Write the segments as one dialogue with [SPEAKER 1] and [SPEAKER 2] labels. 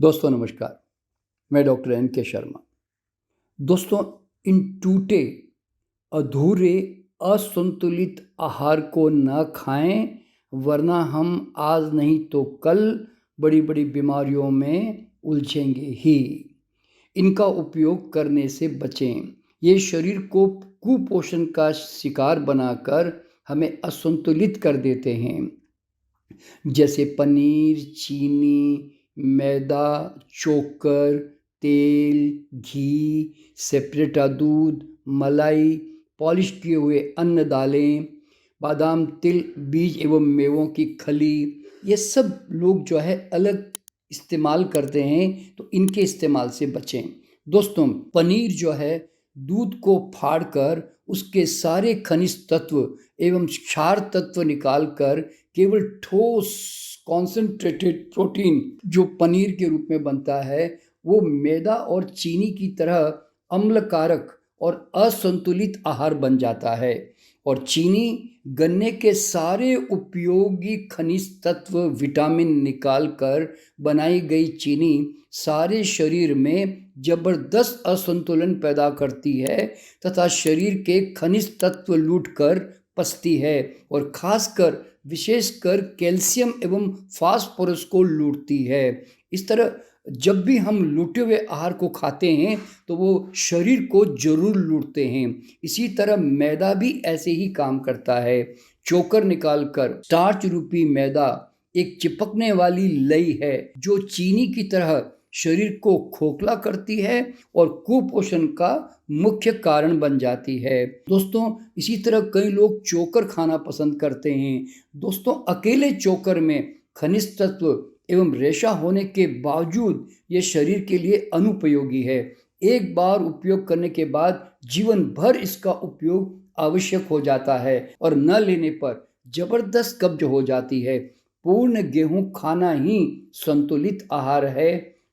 [SPEAKER 1] दोस्तों नमस्कार। मैं डॉक्टर एन के शर्मा। दोस्तों, इन टूटे, अधूरे, असंतुलित आहार को न खाएं, वरना हम आज नहीं तो कल बड़ी बड़ी बीमारियों में उलझेंगे ही। इनका उपयोग करने से बचें। ये शरीर को कुपोषण का शिकार बनाकर हमें असंतुलित कर देते हैं। जैसे पनीर, चीनी, मैदा, चोकर, तेल, घी, सेपरेटा दूध, मलाई, पॉलिश किए हुए अन्न दालें, बादाम, तिल, बीज एवं मेवों की खली, ये सब लोग जो है अलग इस्तेमाल करते हैं, तो इनके इस्तेमाल से बचें। दोस्तों, पनीर जो है दूध को फाड़कर उसके सारे खनिज तत्व एवं क्षार तत्व निकालकर केवल ठोस कॉन्सेंट्रेटेड प्रोटीन जो पनीर के रूप में बनता है, वो मैदा और चीनी की तरह अम्लकारक और असंतुलित आहार बन जाता है। और चीनी गन्ने के सारे उपयोगी खनिज तत्व, विटामिन निकालकर बनाई गई चीनी सारे शरीर में जबरदस्त असंतुलन पैदा करती है तथा शरीर के खनिज तत्व लूटकर पचती है और खासकर विशेषकर कैल्शियम एवं फास्फोरस को लूटती है। इस तरह जब भी हम लूटे हुए आहार को खाते हैं तो वो शरीर को जरूर लूटते हैं। इसी तरह मैदा भी ऐसे ही काम करता है। चोकर निकालकर स्टार्च रूपी मैदा एक चिपकने वाली लई है जो चीनी की तरह शरीर को खोखला करती है और कुपोषण का मुख्य कारण बन जाती है। दोस्तों, इसी तरह कई लोग चोकर खाना पसंद करते हैं। दोस्तों, अकेले चोकर में खनिज तत्व एवं रेशा होने के बावजूद ये शरीर के लिए अनुपयोगी है। एक बार उपयोग करने के बाद जीवन भर इसका उपयोग आवश्यक हो जाता है और न लेने पर जबरदस्त कब्ज हो जाती है। पूर्ण गेहूं खाना ही संतुलित आहार है।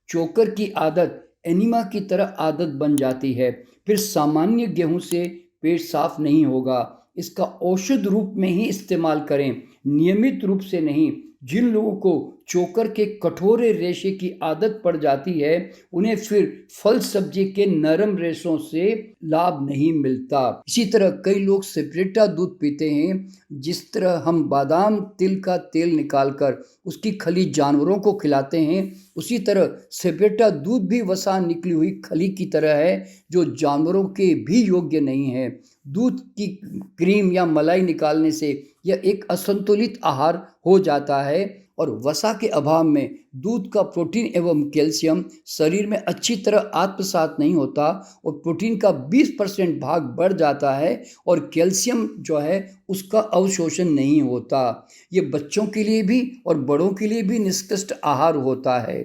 [SPEAKER 1] चोकर की आदत एनीमा की तरह आदत बन जाती है, फिर सामान्य गेहूं से पेट साफ नहीं होगा। इसका औषध रूप में ही इस्तेमाल करें, नियमित रूप से नहीं। जिन लोगों को चोकर के कठोरे रेशे की आदत पड़ जाती है, उन्हें फिर फल सब्जी के नरम रेशों से लाभ नहीं मिलता। इसी तरह कई लोग सेपरेटा दूध पीते हैं। जिस तरह हम बादाम तिल का तेल निकालकर उसकी खली जानवरों को खिलाते हैं, उसी तरह सेपरेटा दूध भी वसा निकली हुई खली की तरह है जो जानवरों के भी योग्य नहीं है। दूध की क्रीम या मलाई निकालने से यह एक असंतुलित आहार हो जाता है और वसा के अभाव में दूध का प्रोटीन एवं कैल्शियम शरीर में अच्छी तरह आत्मसात नहीं होता और प्रोटीन का 20% भाग बढ़ जाता है और कैल्शियम जो है उसका अवशोषण नहीं होता। ये बच्चों के लिए भी और बड़ों के लिए भी निष्कृष्ट आहार होता है।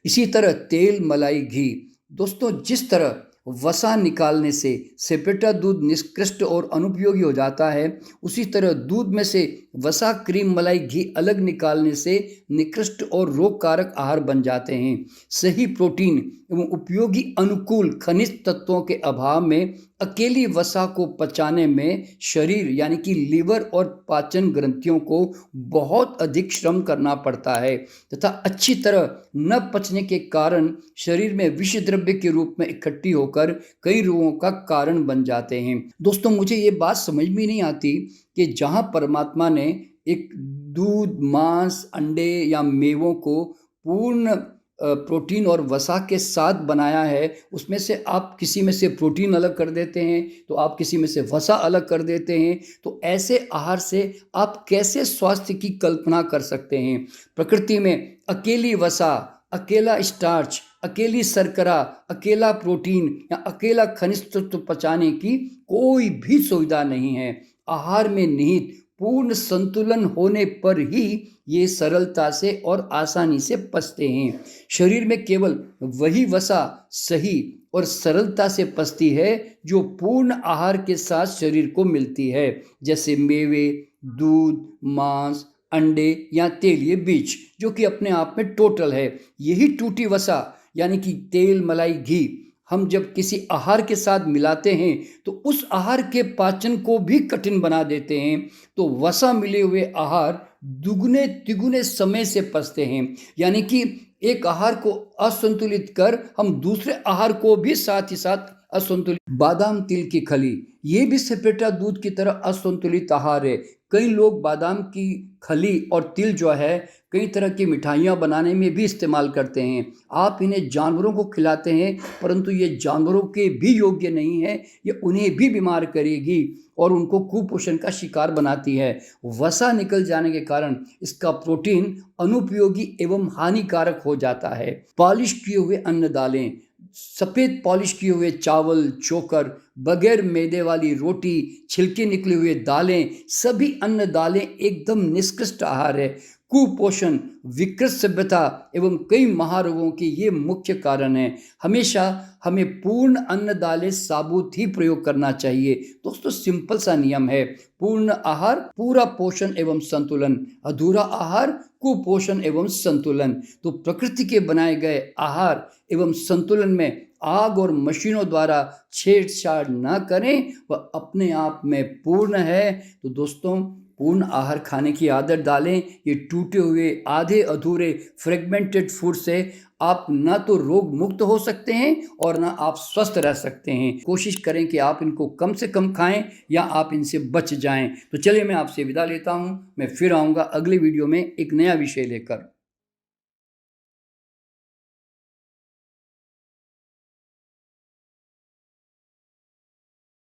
[SPEAKER 1] इसी तरह तेल, मलाई, घी। दोस्तों, जिस तरह वसा निकालने से सेपरेटा दूध निष्कृष्ट और अनुपयोगी हो जाता है, उसी तरह दूध में से वसा, क्रीम, मलाई, घी अलग निकालने से निकृष्ट और रोगकारक आहार बन जाते हैं। सही प्रोटीन एवं उपयोगी अनुकूल खनिज तत्वों के अभाव में अकेली वसा को पचाने में शरीर यानी कि लीवर और पाचन ग्रंथियों को बहुत अधिक श्रम करना पड़ता है तथा अच्छी तरह न पचने के कारण शरीर में विष द्रव्य के रूप में इकट्ठी होकर कई रोगों का कारण बन जाते हैं। दोस्तों, मुझे ये बात समझ में नहीं आती कि जहाँ परमात्मा ने एक दूध, मांस, अंडे या मेवों को पूर्ण प्रोटीन और वसा के साथ बनाया है, उसमें से आप किसी में से प्रोटीन अलग कर देते हैं तो आप किसी में से वसा अलग कर देते हैं। तो ऐसे आहार से आप कैसे स्वास्थ्य की कल्पना कर सकते हैं? प्रकृति में अकेली वसा, अकेला स्टार्च, अकेली शर्करा, अकेला प्रोटीन या अकेला खनिज तत्व पचाने की कोई भी सुविधा नहीं है। आहार में निहित पूर्ण संतुलन होने पर ही ये सरलता से और आसानी से पचते हैं। शरीर में केवल वही वसा सही और सरलता से पचती है जो पूर्ण आहार के साथ शरीर को मिलती है, जैसे मेवे, दूध, मांस, अंडे या तेलीय बीज, जो कि अपने आप में टोटल है। यही टूटी वसा यानी कि तेल, मलाई, घी हम जब किसी आहार के साथ मिलाते हैं तो उस आहार के पाचन को भी कठिन बना देते हैं। तो वसा मिले हुए आहार दुगने तिगुने समय से पचते हैं, यानी कि एक आहार को असंतुलित कर हम दूसरे आहार को भी साथ ही साथ असंतुलित। बादाम तिल की खली, ये भी सपेटा दूध की तरह असंतुलित आहार है। कई लोग बादाम की खली और तिल जो है कई तरह की मिठाइयाँ बनाने में भी इस्तेमाल करते हैं। आप इन्हें जानवरों को खिलाते हैं, परंतु ये जानवरों के भी योग्य नहीं है। ये उन्हें भी बीमार करेगी और उनको कुपोषण का शिकार बनाती है। वसा निकल जाने के कारण इसका प्रोटीन अनुपयोगी एवं हानिकारक हो जाता है। पॉलिश किए हुए अन्न दालें, सफ़ेद पॉलिश किए हुए चावल, चोकर, बगैर मैदे वाली रोटी, छिलके निकले हुए दालें, सभी अन्न दालें एकदम निष्कृष्ट आहार है। कुपोषण, विकृत सभ्यता एवं कई महारोगों के ये मुख्य कारण हैं। हमेशा हमें पूर्ण अन्न दालें साबुत ही प्रयोग करना चाहिए। दोस्तों, सिंपल सा नियम है, पूर्ण आहार पूरा पोषण एवं संतुलन, अधूरा आहार कुपोषण एवं संतुलन। तो प्रकृति के बनाए गए आहार एवं संतुलन में आग और मशीनों द्वारा छेड़छाड़ न करें, वह अपने आप में पूर्ण है। तो दोस्तों, पूर्ण आहार खाने की आदत डालें। ये टूटे हुए, आधे अधूरे, फ्रेगमेंटेड फूड से आप ना तो रोग मुक्त हो सकते हैं और ना आप स्वस्थ रह सकते हैं। कोशिश करें कि आप इनको कम से कम खाएं या आप इनसे बच जाएं। तो चलिए, मैं आपसे विदा लेता हूं। मैं फिर आऊँगा अगले वीडियो में एक नया विषय लेकर।